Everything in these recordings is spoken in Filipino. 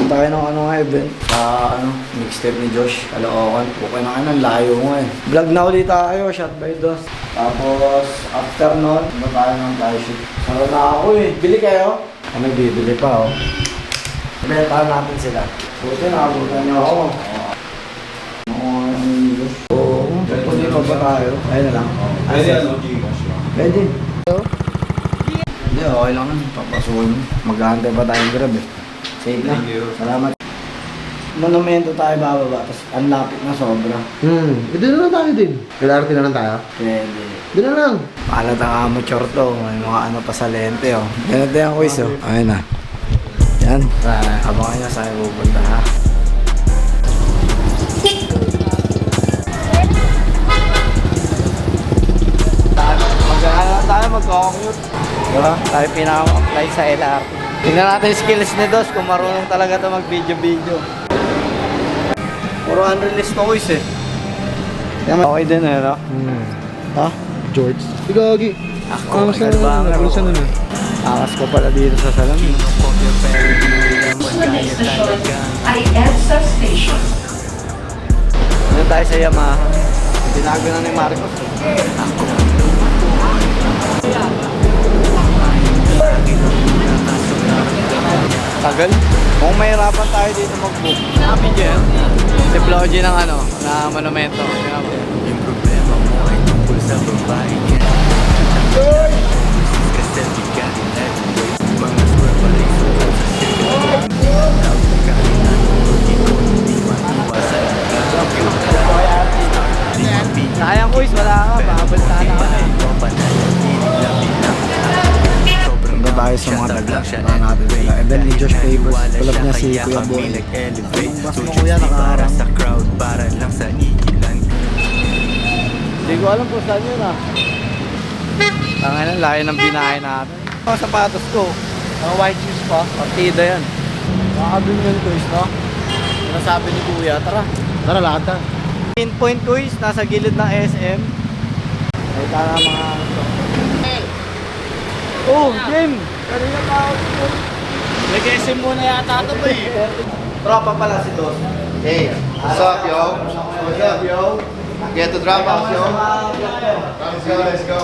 Tayo ng ano nga event sa mixtape ni Josh, Caloocan. Okay na kayo ng layo nga eh. Vlog na ulit tayo, shot by Dos. Tapos after nun, iba tayo ng flysheet. Saro na ako eh. Bili kayo? Kami bibili pa oh. Bentahan natin sila. Buti nakabutan niyo ako. Oo, tuloy pa ba tayo? Ayun na lang. Pwede. Hindi, okay lang nun. Papasukin mo. Mag-aantay pa tayong grab eh. Safe na. Salamat. Monumento tayo bababa, tapos ang lapit na sobra. Doon na lang tayo din. LRT na lang tayo? Pwede. Doon na lang. Palat ang amateur to. May mga ano pa sa lente oh. Ganun din ang quiz oh. Ayun na. Yan. Abangan nyo saan pupunta ha. Mag-ano tayo, mag-commute. Diba? Tayo pinaka-apply sa LRT. Tingnan natin yung skills ni Dos kung marunong talaga ito mag-video-video. Puro unreleased toys eh. Okay din eh, no? Ha? George. Igagi. Ako, nagbanger ako. Angas ko pala dito sa salamin. ay EDSA Station. Ano tayo sa Yamaha? Tinago na ni Marcos. Tagal. Kung mahirapan tayo dito mag-book. Happy dyan. Si Floji ng ano, na monumento. Yung problema mo ay tungkol sa babae niya. Kasi bigyan at mga surprise Sayang quiz, wala ka. Pabaltaan na ka eh. Punta tayo sa mga tagla. Punta natin sila. And then ni Josh Favors. Tulad niya si Kuya Boy. Anong bas mo kuya nakaharang? Sa crowd para lang sa ilan. Hindi ko alam kung saan yun ah. Tangan ang layo ng binahe natin. Mga sapatos ko. Mga white shoes pa. Partida yan. Makakabing yun quiz no? Sinasabi ni Kuya. Tara. Tara, lakad ta. Pinpoint quiz. Nasa gilid ng SM. Ay tara mga ano. Oh, Jim! Kanina pa ako dito. Nag-SM muna yata ito ba eh. Tropa pala si Dos. Hey, what's up, yo? What's up, yo? Get to drop off, yo. Let's go, let's go.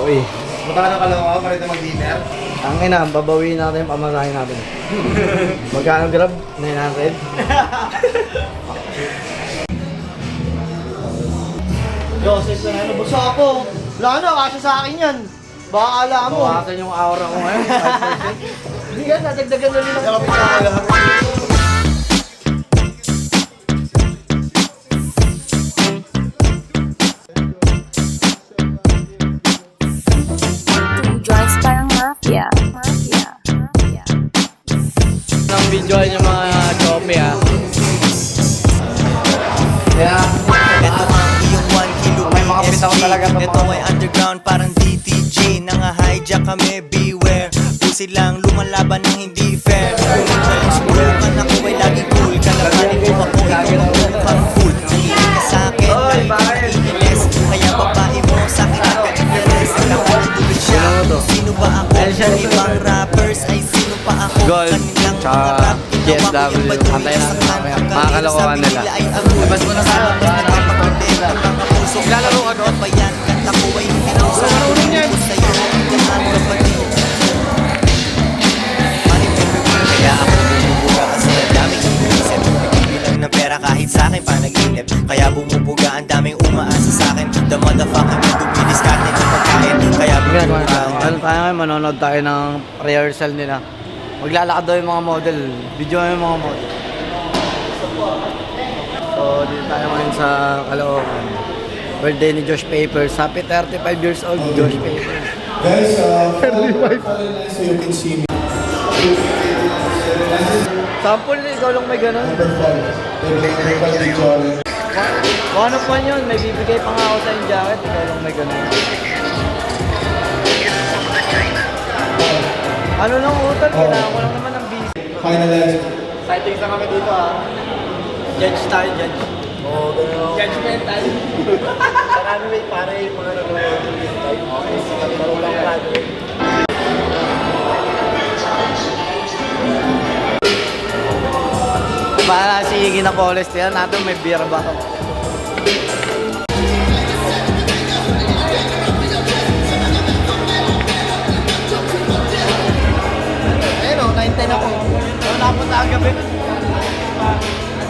Uy. Punta ka ng Caloocan para ito mag-dinner? Ang ina, babawiin natin yung pamamasahin natin. Magkano grab? 900? Joseph na ano, busa ako. Wala na, kasi sa akin yan. Baka ala mo. Bawasan yung aura ko ngayon. 5%. Hindi yan, nadagdagan na rin ang Drugs parang mafia. Ang videoan yung mga chope ah. Kaya, Ito ang iyong 1 kilo may mga bitaw talaga ito. Ito ay underground parang DTG. Nanga-hijack kami, beware. Pusi lang lumalaban ng hindi fair. Subukan ako ay lagi cool. Kalakanin ko ako, ikaw ang mukhang fool. Nahilig ka sa'kin, lagi ka naiinis. Kaya babae mo sa'kin ang ka-interest. Nakakatulog siya, sino ba ako? Ibang rappers ay sino pa ako? Gold, Kanilang tsaka mga rap, GSW. Antayin natin mamaya. Makakalokohan nila. Labas mo na tayo. Lalaro ka doon? Kanta ko ay hindi na sa ko sa'yo. Lahat kapatid. Kaya ako bumubuga kasi ang daming inisip. Nagbibilang ng pera kahit sa'kin panaginip. Kaya bumubuga ang daming umaasa sa'kin. The motherfucking dumidiskarte ng pagkain. Kaya bumubuga ang Ano tayo ngayon? Manonood tayo ng rehearsal nila. Maglalakad daw yung mga model. Video yung mga model. So, dito tayo ngayon sa Caloocan. Birthday ni Josh Papers. Happy 35 years old, Josh Papers. Guys, so you can see me. Sample, ikaw lang may ganun. Kung ano pa yun, may bibigay pa nga ako sa yung jacket, ikaw lang may ganun. Ano lang utang, kailangan ko lang naman ng busy. Finalize. Sightings na kami dito ha. Judge tayo, judge. Oo, gano'n. Judgmental. Sa runway, pare yung mga nag-runway. Okay, sige. Marunong runway. Para si Iggy na Poles, tingnan natin may beer ba ako. Ayun o, 9-10 ako. Ano napunta ang gabi?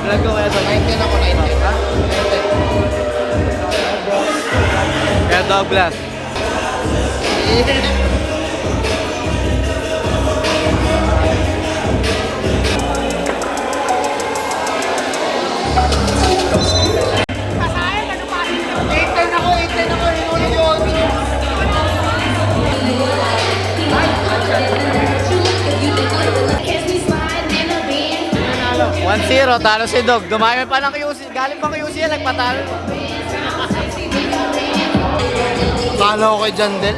Vlog ko kaya ito. 9-10 ako, 9-10. Ha? 9-10. Kaya Douglas. One 0 talo si Dog. Dumami pa ng QC. Galing pa QC yan, nagpatalo. Talo ko kay Jandel.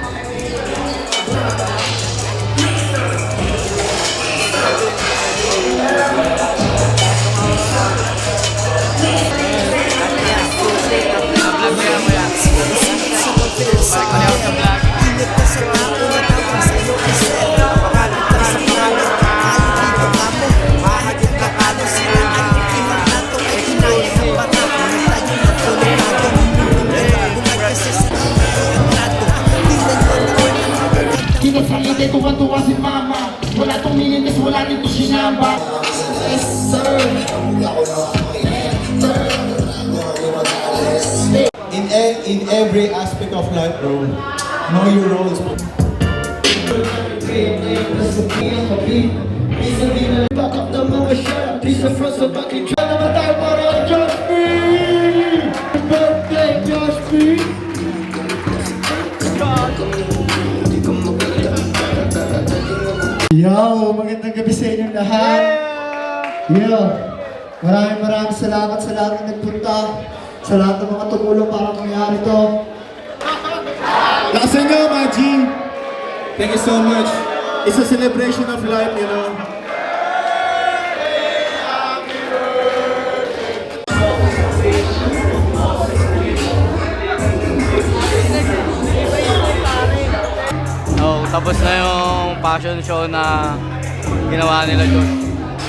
Kinasalite, tuwa-tuwa si mama. Wala tong mininis, wala dito sinamba. Yes, sir. In every aspect of life, bro, know your roles. Back up the mga shot, please the front so back in try naman tayo para Josh B! Birthday, Josh B! Yo, magandang gabi sa inyong lahat. Yo, maraming salamat sa lahat ng nagpunta, sa lahat ng mga tumulong para mangyari to. Lasa nyo, mga G. Thank you so much. It's a celebration of life, you know. Oh, tapos na yung fashion show na ginawa nila Josh.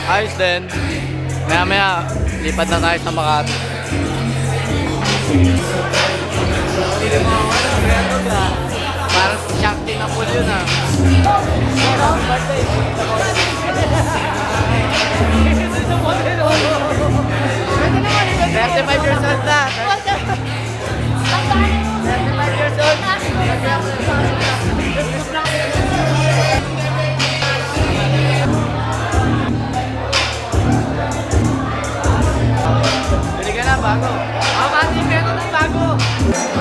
Ayos din. Maya-maya, lipat na tayo sa Makati. Parang Shakti na po yun ah. 35 years old na. 35 years old. Bili ka na, bago. Mati, meron ng bago.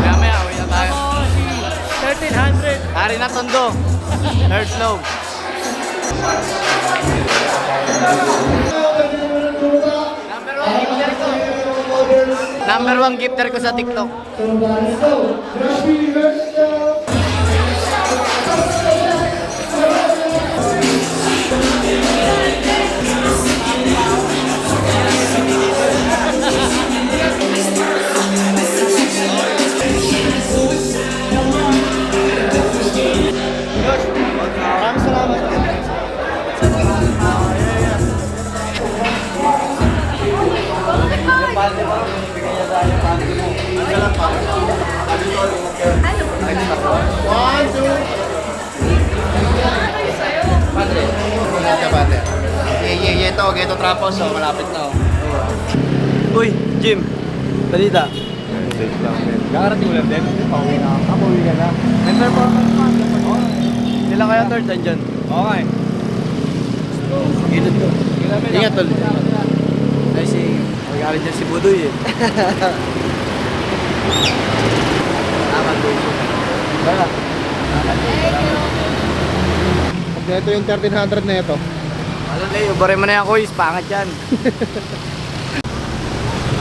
Maya-maya, uwi na tayo. 1300. Hari na Tondo. Third floor. Number one gifter ko sa TikTok. Maraming salamat. One, two. Padre. Ingat ka, Padre. Geto Trapos, so malapit na. Uy, Jim. Balita. Kakarating mo lang din. Pauwi na. Pauwi ka na. May performance pa. Sila kaya third andyan. Okay. Gilid ko. Ingat tol. Ay si... Magalit niya si Budoy eh. Salamat po. Wala. Ito yung 1300 na ito. Ano na yun? Ubare mo na yan, Kuis. Pangat yan.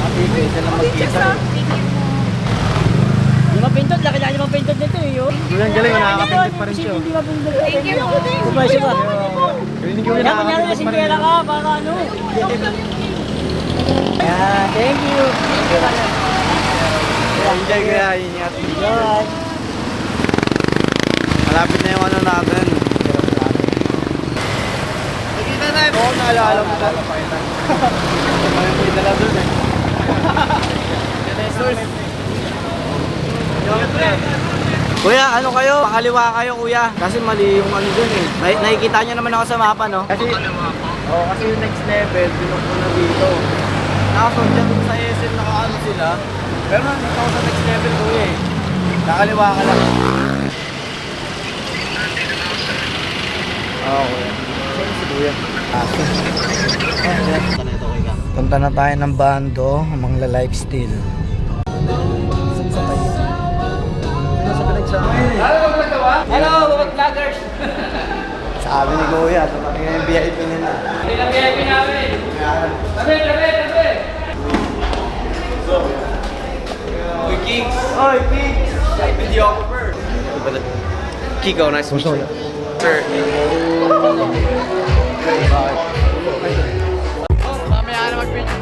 Happy, kaysa lang magkita. mapindot. Laki-laki mapindot nito eh. Ang galing, nakakapindot pa rin siya. Hindi mapindot. Thank you. Kupay siya ba? Kaya kunyari na singgera ka, para ano. Yeah, thank you. Enjoy kaya, ingat. Enjoy. Malapit na yung ano natin. Nakita na eh. Oo, naalala mo ba? May dala doon eh. Kuya, ano kayo? Pakaliwa kayo, kuya. Kasi mali yung ano dun eh. Nakikita nyo naman ako sa mapa, no? Kasi yung next level, pinok ko na dito. Nakasunod dyan dun sa SM, nakaano sila. Pero nandito ako sa next level ko eh. Nakaliwa ka lang. Oo, kuya. Saan si kuya? Punta na tayo ng bando, mga lifestyle. Hello, mga vloggers. Sabi ni kuya, tumaki nga yung VIP nila. Hindi na VIP namin. Tabi. Uy, Kings! Oy, Kings! Videographer! Kiko, nice to meet you. Sir. Mamaya na mag-video.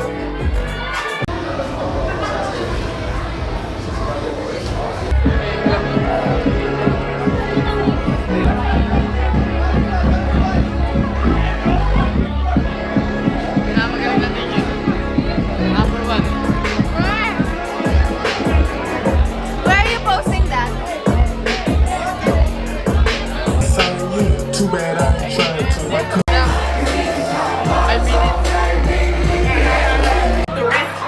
Where are you posting that? Too bad I ain't trying to. I could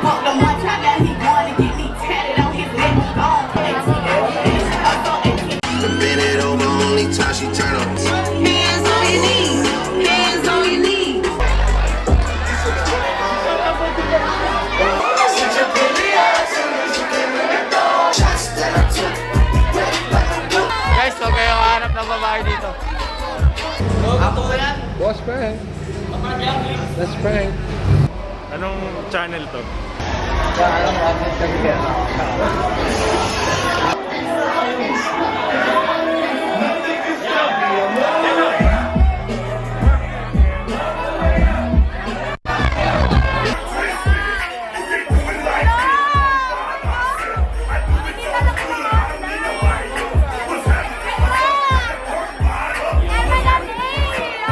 Walked on one time that he wanted to get me tatted on his neck. bend it over only time she turn on. Hands on your knees. Hands on your knees. Guys, huwag kayong hanap ng babae dito. Boss friend. Best friend. Anong channel to?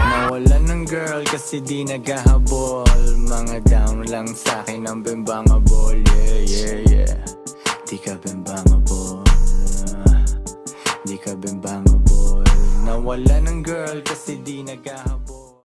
Nawalan ng girl kasi di naghahabol. Mga down lang sa'kin ang bimbangable. Yeah. Di ka bimbangable. Di ka bimbangable. Nawalan ng girl kasi di naghahabol.